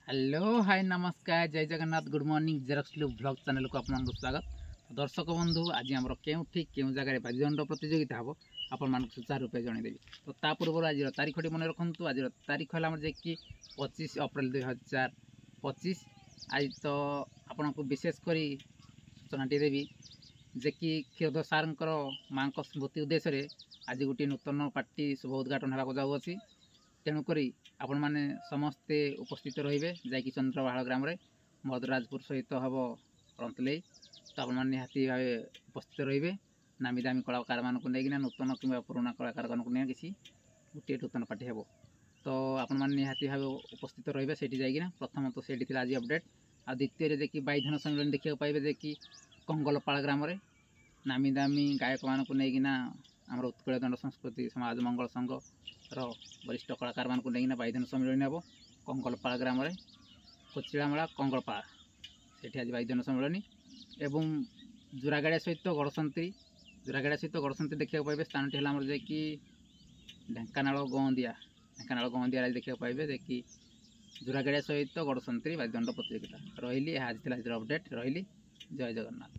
Hello hi नमस्कार जय Jagannath good morning Xerox look vlog channel को आपको स्वागत। तो दर्शक बंधु आज आम क्यों जगह बाजीदंड प्रतियोगिता हम आपण सुचार रूपे जनईदेवी। तो ता पूर्व आज तारीखटी मन रखु। आज तारीख है कि 25 अप्रैल 2025। आज तो आपण को विशेषकर सूचनाटी देवी जे कि क्षीरधर सार माँ स्मृति उद्देश्य आज गोटे नूतन पार्टी शुभ उद्घाटन होगा जाऊँगी। तेणुक आपण मैंने समस्ते उपस्थित रे जैकि चंद्रबाड़ ग्राम मदराजपुर सहित हम रंतले। तो आपने निहाती भाव उपस्थित रे नामी दामी कलाकार मानक लेकिन नूतन कि पुराना कलाकार मानक नहीं किसी गोटे नूतन पार्टी हे। तो आपण मैंने निहाती भाव उपस्थित रे से जाइना प्रथम तो से आज अपडेट आ द्वितीय देखिए बैधन सम्मेलन देखा पाइबे जे कि कंगलपाड़ ग्राम नामी दामी गायक मानक लेकिन आमर उत्कल दंड संस्कृति समाज मंगल संघ वरिष्ठ कलाकार मानक लेकिन बैधन सम्मेलन हे कंगलपाड़ ग्राम कोचिलामला कंगलपाड़ से आज बैधन सम्मेलन एवं जोरागाड़िया सहित गड़संती जोरागाड़िया देखा पाइबे स्थान टी है जे कि ढेंकानाल गंदिया देखा पाइबे जे कि जोरागाड़िया सहित गड़संती बैधन प्रतियोगिता रही। आज अपडेट रही। जय जगन्नाथ।